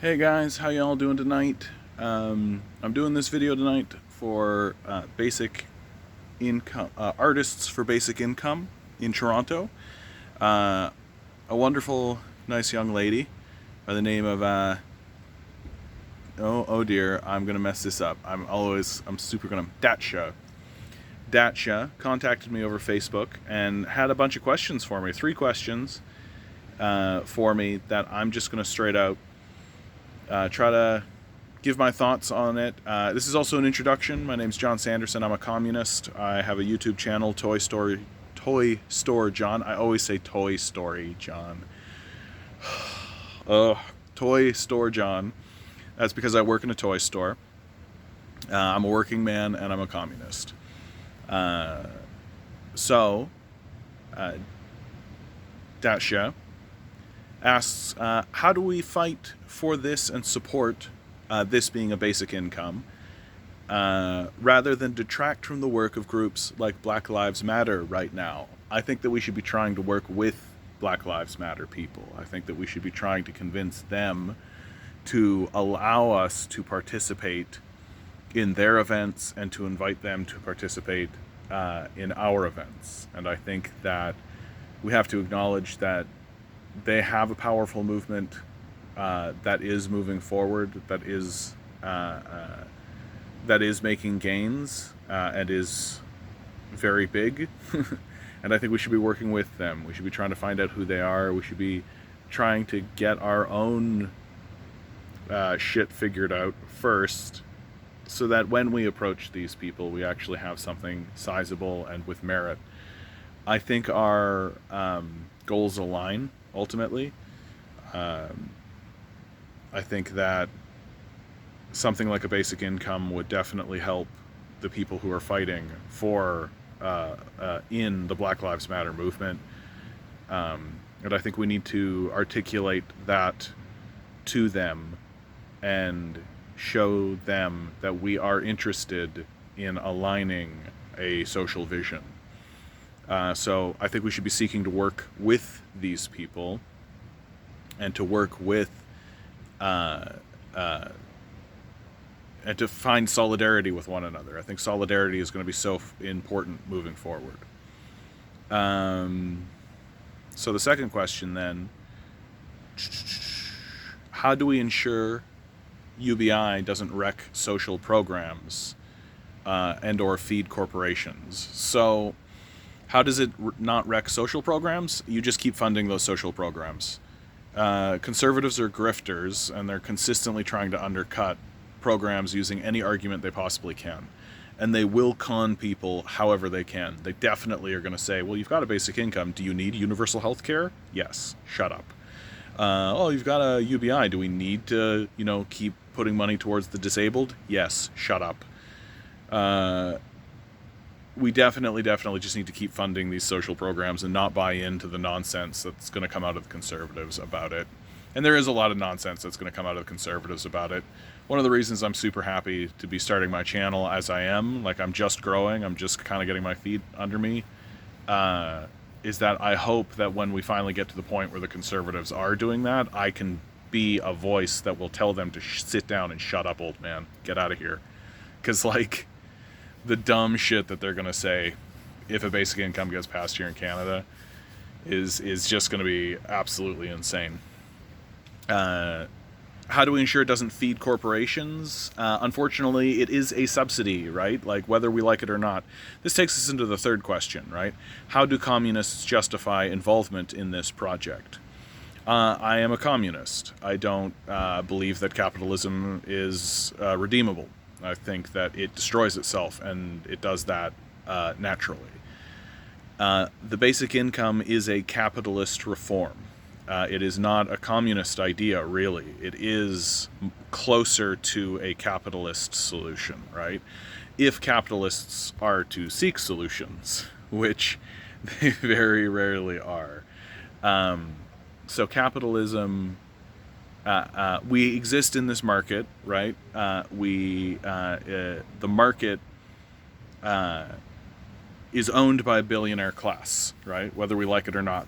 Hey guys, how y'all doing tonight? I'm doing this video tonight for basic income artists for basic income in Toronto. Uh, a wonderful, nice young lady by the name of oh dear, I'm gonna mess this up. I'm super gonna Daccia. Daccia contacted me over Facebook and had a bunch of questions for me. 3 questions for me that I'm just gonna straight out try to give my thoughts on it. This is also an introduction. My name's John Sanderson. I'm a communist. I have a YouTube channel, Toy Store John. I always say Toy Story John. Toy Store John. That's because I work in a toy store. I'm a working man and I'm a communist. So, Dacia asks, how do we fight for this and support this being a basic income, rather than detract from the work of groups like Black Lives Matter right now? I think that we should be trying to work with Black Lives Matter people. I think that we should be trying to convince them to allow us to participate in their events and to invite them to participate in our events. And I think that we have to acknowledge that they have a powerful movement that is moving forward, that is making gains and is very big. And I think we should be working with them. We should be trying to find out who they are. We should be trying to get our own shit figured out first, so that when we approach these people, we actually have something sizable and with merit. I think our goals align ultimately. I think that something like a basic income would definitely help the people who are fighting for in the Black Lives Matter movement. And I think we need to articulate that to them and show them that we are interested in aligning a social vision. So I think we should be seeking to work with these people and to work with and to find solidarity with one another. I think solidarity is going to be so important moving forward. So the second question then, how do we ensure UBI doesn't wreck social programs and or feed corporations? So how does it not wreck social programs? You just keep funding those social programs. Conservatives are grifters, and they're consistently trying to undercut programs using any argument they possibly can. And they will con people however they can. They definitely are going to say, well, you've got a basic income. Do you need universal health care? Yes. Shut up. Oh, you've got a UBI. Do we need to, keep putting money towards the disabled? Yes. Shut up. We definitely just need to keep funding these social programs and not buy into the nonsense that's going to come out of the conservatives about it. And there is a lot of nonsense that's going to come out of the conservatives about it. One of the reasons I'm super happy to be starting my channel as I am, like I'm just growing, I'm just kind of getting my feet under me, is that I hope that when we finally get to the point where the conservatives are doing that, I can be a voice that will tell them to sit down and shut up, old man. Get out of here. Because, the dumb shit that they're going to say if a basic income gets passed here in Canada is just going to be absolutely insane. How do we ensure it doesn't feed corporations? Unfortunately, it is a subsidy, right? Like, whether we like it or not. This takes us into the third question, right? How do communists justify involvement in this project? I am a communist. I don't believe that capitalism is redeemable. I think that it destroys itself, and it does that naturally. The basic income is a capitalist reform. It is not a communist idea, really. It is closer to a capitalist solution, right? If capitalists are to seek solutions, which they very rarely are. So capitalism... we exist in this market, right? The market is owned by a billionaire class, right? Whether we like it or not.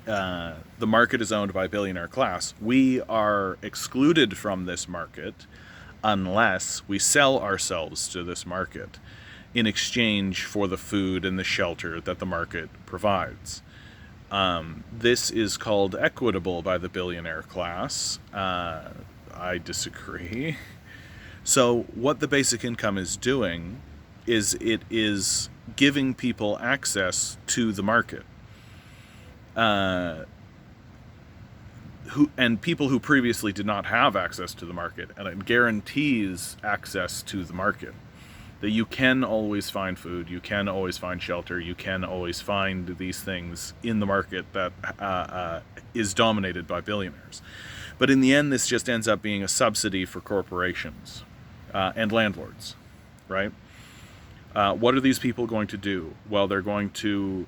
the market is owned by billionaire class. We are excluded from this market unless we sell ourselves to this market in exchange for the food and the shelter that the market provides. This is called equitable by the billionaire class. I disagree. So what the basic income is doing is it is giving people access to the market. People who previously did not have access to the market, and it guarantees access to the market. That you can always find food, you can always find shelter, you can always find these things in the market that is dominated by billionaires. But in the end, this just ends up being a subsidy for corporations and landlords, right? What are these people going to do? Well, they're going to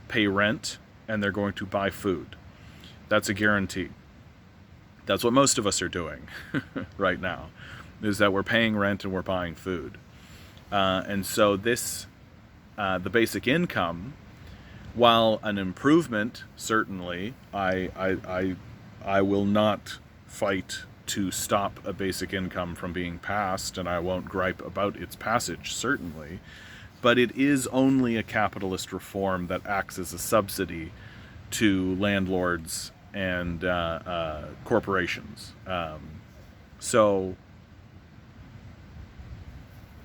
pay rent and they're going to buy food. That's a guarantee. That's what most of us are doing right now, is that we're paying rent and we're buying food. And so this, the basic income, while an improvement, certainly, I will not fight to stop a basic income from being passed, and I won't gripe about its passage, certainly, but it is only a capitalist reform that acts as a subsidy to landlords and corporations. So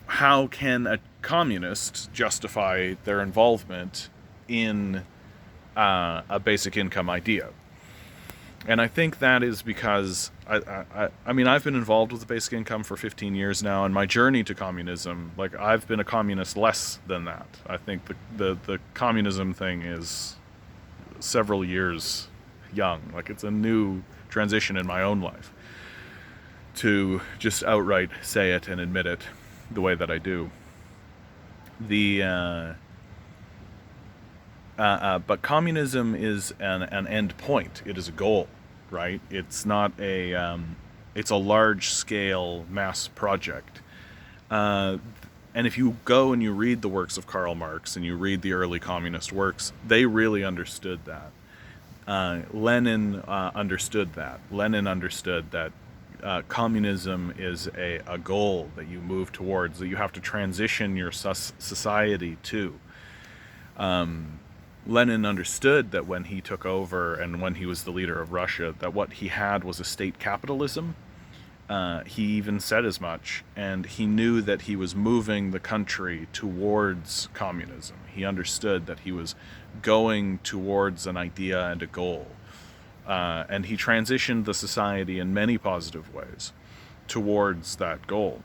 how can a communist justify their involvement in a basic income idea? And I think that is because, I mean, I've been involved with the basic income for 15 years now, and my journey to communism, like, I've been a communist less than that. I think the communism thing is several years young. Like, it's a new transition in my own life to just outright say it and admit it the way that I do. But communism is an end point. It is a goal, right? It's not it's a large-scale mass project. And if you go and you read the works of Karl Marx and you read the early communist works, they really understood that. Lenin understood that. Lenin understood that communism is a goal that you move towards, that you have to transition your society to. Lenin understood that when he took over and when he was the leader of Russia, that what he had was a state capitalism. He even said as much, and he knew that he was moving the country towards communism. He understood that he was going towards an idea and a goal. And he transitioned the society in many positive ways towards that goal.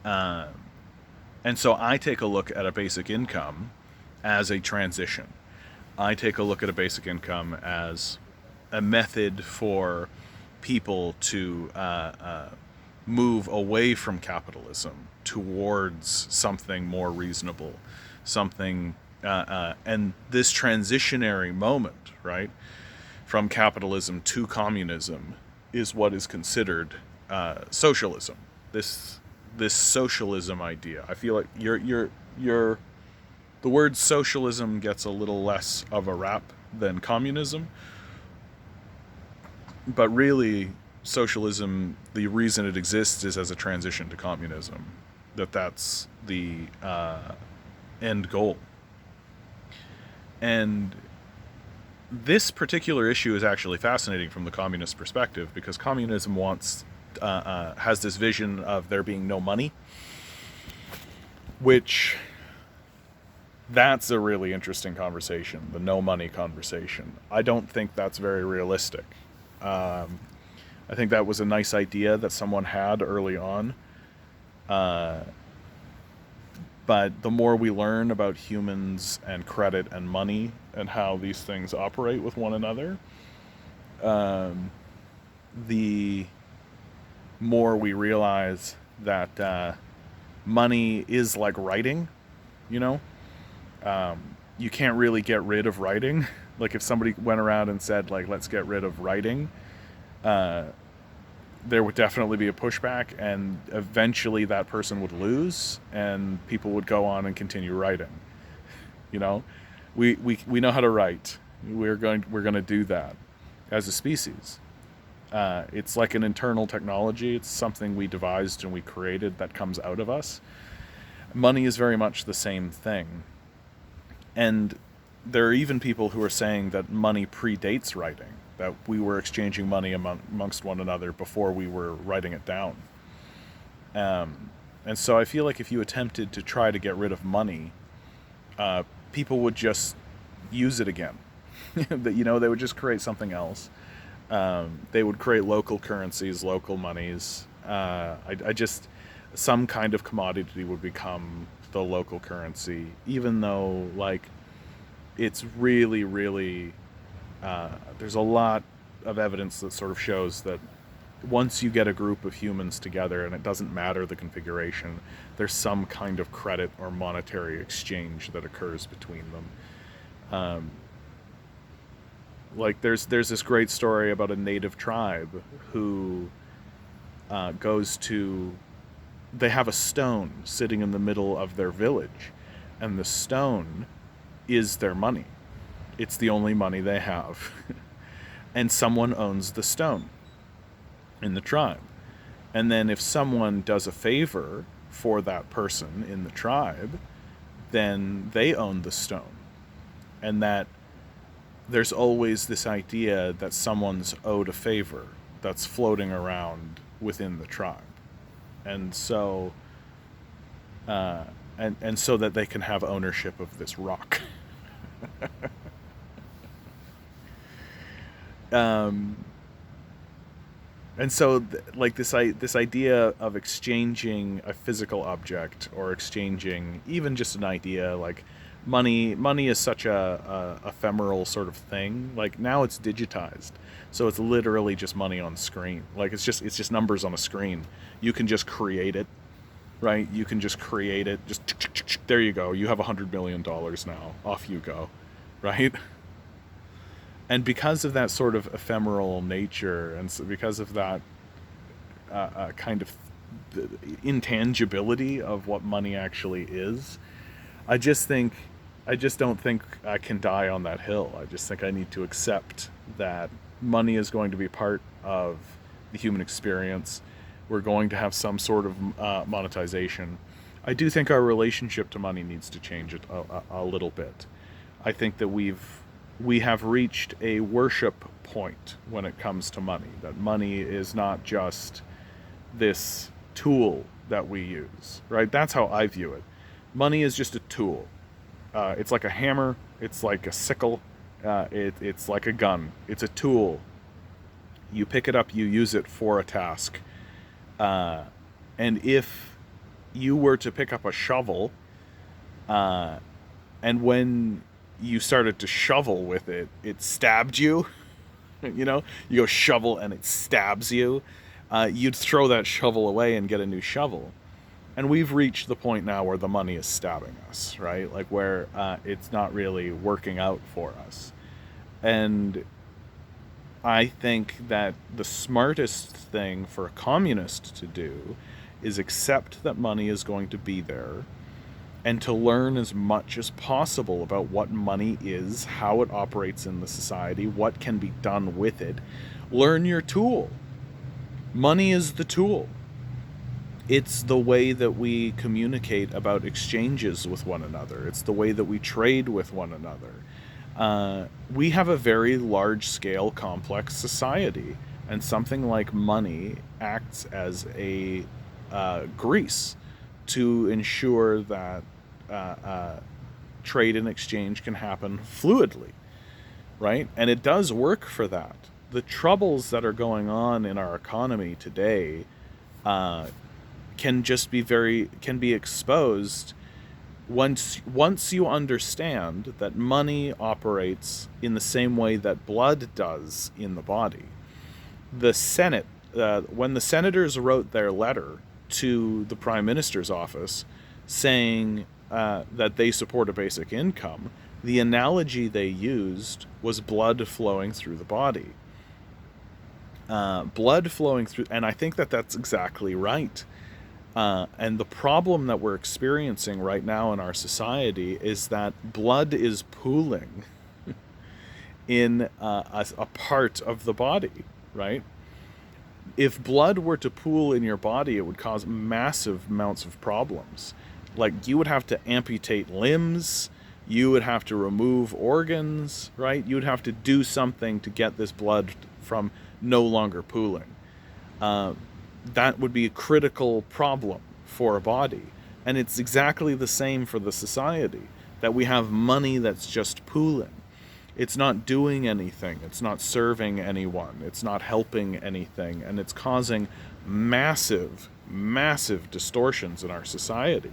And so I take a look at a basic income as a transition. I take a look at a basic income as a method for people to move away from capitalism towards something more reasonable, something, and this transitionary moment, right, from capitalism to communism is what is considered socialism. This socialism idea. I feel like the word socialism gets a little less of a rap than communism, but really socialism, the reason it exists is as a transition to communism. That's the end goal. And this particular issue is actually fascinating from the communist perspective, because communism has this vision of there being no money, which that's a really interesting conversation, the no money conversation. I don't think that's very realistic. I think that was a nice idea that someone had early on. But the more we learn about humans and credit and money and how these things operate with one another, the more we realize that money is like writing, you know? You can't really get rid of writing. Like, if somebody went around and said, like, let's get rid of writing, there would definitely be a pushback, and eventually that person would lose, and people would go on and continue writing. You know, we know how to write. We're going to do that as a species. It's like an internal technology. It's something we devised and we created that comes out of us. Money is very much the same thing. And there are even people who are saying that money predates writing, that we were exchanging money amongst one another before we were writing it down. And so I feel like if you attempted to try to get rid of money, people would just use it again. That they would just create something else. They would create local currencies, local monies. I just some kind of commodity would become the local currency, even though it's really, really there's a lot of evidence that sort of shows that once you get a group of humans together, and it doesn't matter the configuration, there's some kind of credit or monetary exchange that occurs between them. There's this great story about a native tribe who they have a stone sitting in the middle of their village, and the stone is their money. It's the only money they have. And someone owns the stone in the tribe. And then if someone does a favor for that person in the tribe, then they own the stone. And that there's always this idea that someone's owed a favor that's floating around within the tribe. And so and so that they can have ownership of this rock. And so this idea of exchanging a physical object, or exchanging even just an idea, money is such a ephemeral sort of thing. Now it's digitized, so it's literally just money on screen. It's just numbers on a screen. You can just create it, right? You can just create it. Just there you go. You have $100 million now. Off you go, right? And because of that sort of ephemeral nature, and so because of that kind of intangibility of what money actually is, I just don't think I can die on that hill. I just think I need to accept that money is going to be part of the human experience. We're going to have some sort of monetization. I do think our relationship to money needs to change a little bit. I think that we have reached a worship point when it comes to money. That money is not just this tool that we use, right? That's how I view it. Money is just a tool. It's like a hammer. It's like a sickle. It's like a gun. It's a tool. You pick it up, you use it for a task. And if you were to pick up a shovel, and when you started to shovel with it, it stabbed you. You go shovel and it stabs you. You'd throw that shovel away and get a new shovel. And we've reached the point now where the money is stabbing us, right? Where it's not really working out for us. And I think that the smartest thing for a communist to do is accept that money is going to be there, and to learn as much as possible about what money is, how it operates in the society, what can be done with it. Learn your tool. Money is the tool. It's the way that we communicate about exchanges with one another. It's the way that we trade with one another. We have a very large-scale, complex society, and something like money acts as a grease to ensure that trade and exchange can happen fluidly, right? And it does work for that. The troubles that are going on in our economy today can be exposed once you understand that money operates in the same way that blood does in the body. The Senate, when the senators wrote their letter to the Prime Minister's office saying that they support a basic income, the analogy they used was blood flowing through the body. Blood flowing through, and I think that that's exactly right. And the problem that we're experiencing right now in our society is that blood is pooling in a part of the body, right? If blood were to pool in your body, it would cause massive amounts of problems. Like, you would have to amputate limbs, you would have to remove organs, right? You would have to do something to get this blood from no longer pooling. That would be a critical problem for a body. And it's exactly the same for the society, that we have money that's just pooling. It's not doing anything. It's not serving anyone. It's not helping anything. And it's causing massive, massive distortions in our society.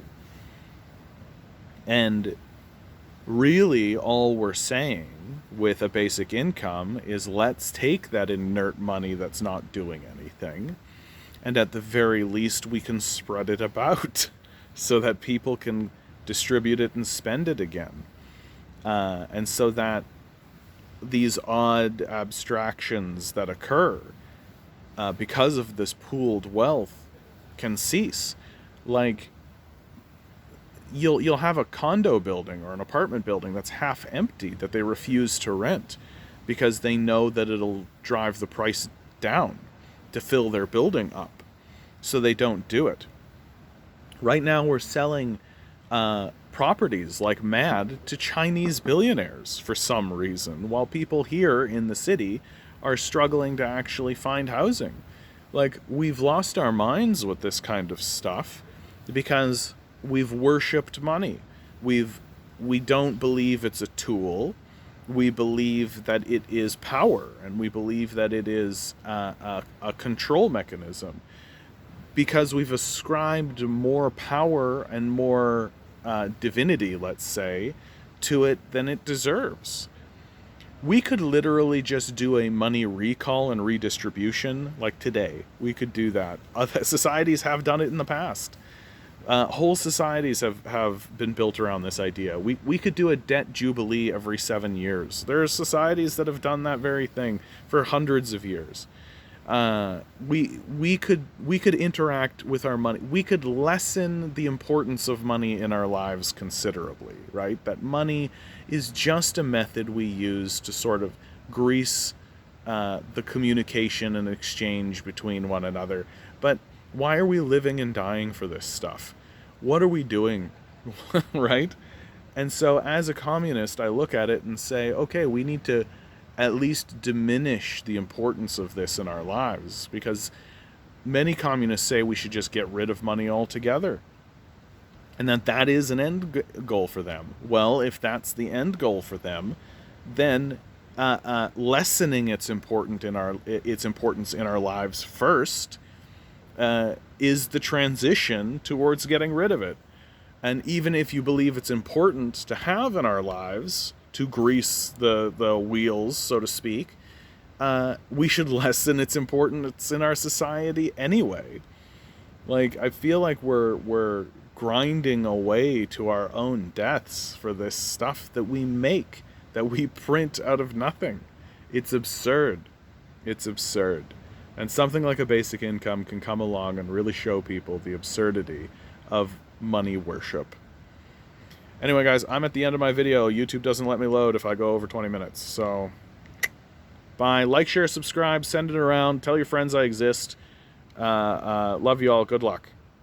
And really, all we're saying with a basic income is, let's take that inert money that's not doing anything, and at the very least we can spread it about so that people can distribute it and spend it again. And so that these odd abstractions that occur because of this pooled wealth can cease. Like, you'll have a condo building or an apartment building that's half empty that they refuse to rent because they know that it'll drive the price down to fill their building up, so they don't do it. Right now we're selling properties like mad to Chinese billionaires for some reason, while people here in the city are struggling to actually find housing. Like, we've lost our minds with this kind of stuff because we've worshipped money. We don't believe it's a tool. We believe that it is power, and we believe that it is a control mechanism, because we've ascribed more power and more divinity, let's say, to it than it deserves. We could literally just do a money recall and redistribution, like today. We could do that. Other societies have done it in the past. Whole societies have been built around this idea. We could do a debt jubilee every 7 years. There are societies that have done that very thing for hundreds of years. We could interact with our money. We could lessen the importance of money in our lives considerably, right? That money is just a method we use to sort of grease the communication and exchange between one another. But why are we living and dying for this stuff? What are we doing? Right? And so as a communist, I look at it and say, okay, we need to at least diminish the importance of this in our lives, because many communists say we should just get rid of money altogether, and that is an end goal for them. Well, if that's the end goal for them, then lessening its importance in our lives first is the transition towards getting rid of it. And even if you believe it's important to have in our lives, to grease the wheels, so to speak, we should lessen its importance in our society anyway. Like, I feel like we're grinding away to our own deaths for this stuff that we make, that we print out of nothing. It's absurd. It's absurd. And something like a basic income can come along and really show people the absurdity of money worship. Anyway, guys, I'm at the end of my video. YouTube doesn't let me load if I go over 20 minutes. So, bye. Like, share, subscribe, send it around. Tell your friends I exist. Love you all. Good luck.